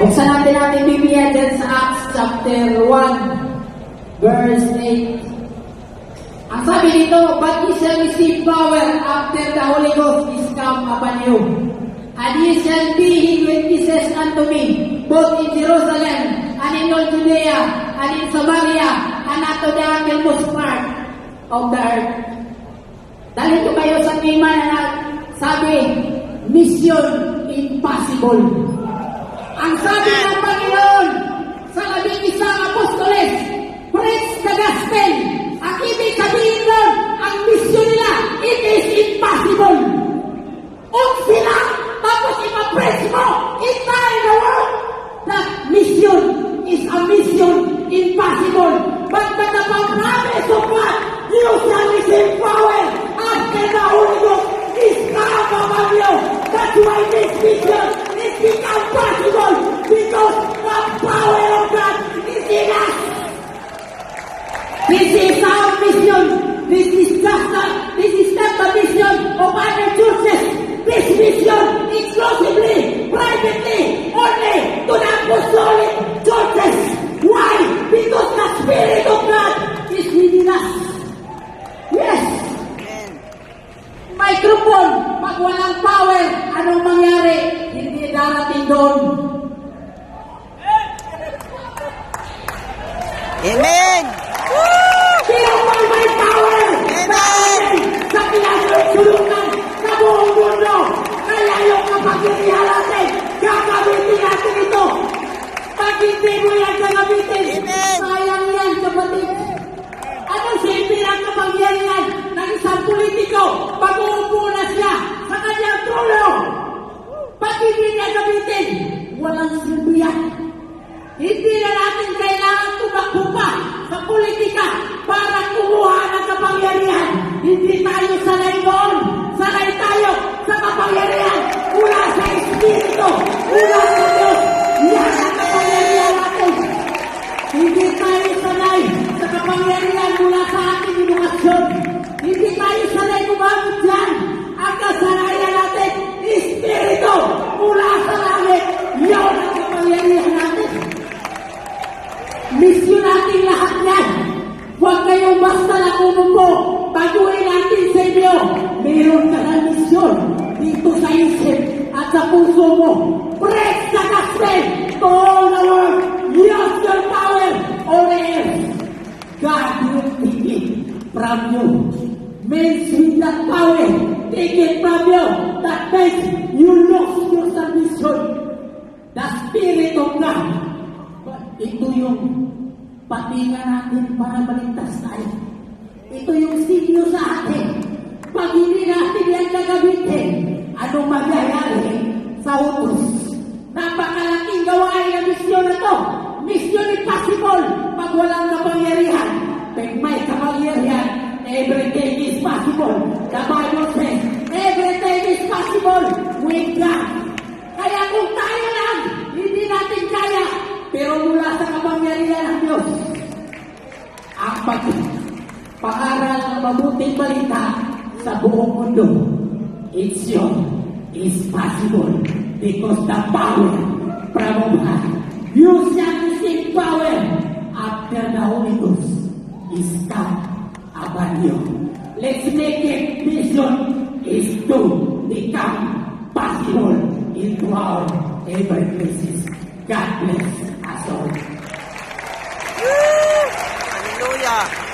Buksan natin Biblia dyan sa Acts chapter 1, verse 8. Ang sabi dito, but ye shall receive power after the Holy Ghost is come upon you. And ye shall be his witnesses unto me, both in Jerusalem, and in all Judea, and in Samaria, and unto the uttermost part of the earth. Dahil ito kayo sa tema na sabi, mission impossible. Ang sabi ng Panginoon sa 11 apostoles, preach the gospel. Ang ibig sabihin nun, ang mission nila, it is impossible. Kung sila, tapos ipapreach mo, entire the world, that mission is a mission impossible. But the promise of God, you shall receive power after the Holy Ghost is come upon you. That's why this mission is become possible, because the power of God is in us. This is our mission. This is not the mission of other churches. This mission exclusively, privately, only to the apostolic churches. Why? Because the Spirit of God is within us. Yes. Microphone, pag walang power, anong mangyari? Hindi darating doon. Amen! Pero pag may power, Amen! sa pinagsulungan sa buong mundo, kaya yung kapagyarihan natin, gagamitin natin ito. Pag hindi mo yan gagamitin, Amen! sayang yan, kapatid. Ano silbi ng kapagyarihan ng isang politiko pag uupo na siya sa kanyang trono? Pag hindi niya gamitin, walang silbi yan. Hindi na natin kailangan tumakbo pa sa politika para kumuha ng kapangyarihan. Hindi tayo sanay doon. Sanay tayo sa kapangyarihan mula sa Espiritu, mula sa Diyos. Yan ang kapangyarihan natin. Hindi tayo sanay sa kapangyarihan mula sa ating edukasyon. Hindi tayo sanay gumamit dyan. Ang kasanayan natin, Espiritu mula sa langit. Yan ang kapangyarihan natin. Misyon natin lahat yan. Huwag kayong basta lang umupo. Baguhin natin sa inyo. Meron ka ng misyon dito sa isip at sa puso mo. Preach the gospel to all the world. Use your power on earth. God will take it from you. Means with that power, take it from you. That means you lost your salvation. The Spirit of God. Ito yung patinga natin para maligtas tayo. Ito yung sinyo sa atin. Pag hindi natin yan gagamitin, anong magyayari sa utos? Napakalaking gawain na misyon na to. Mission impossible pag walang kapangyarihan. Pag may kapangyarihan, everything is possible. The Bible says, everything is possible with God. Kaya kung tayo lang, hindi natin kaya, pero mula sa kapangyarihan ng Diyos, ang pag-aaral ng mabuting balita sa buong mundo, it's possible because the power from God. You shall receive power after the Holy Ghost is come upon you. Let's make it vision is to become possible into our every places. God bless us all. Hallelujah!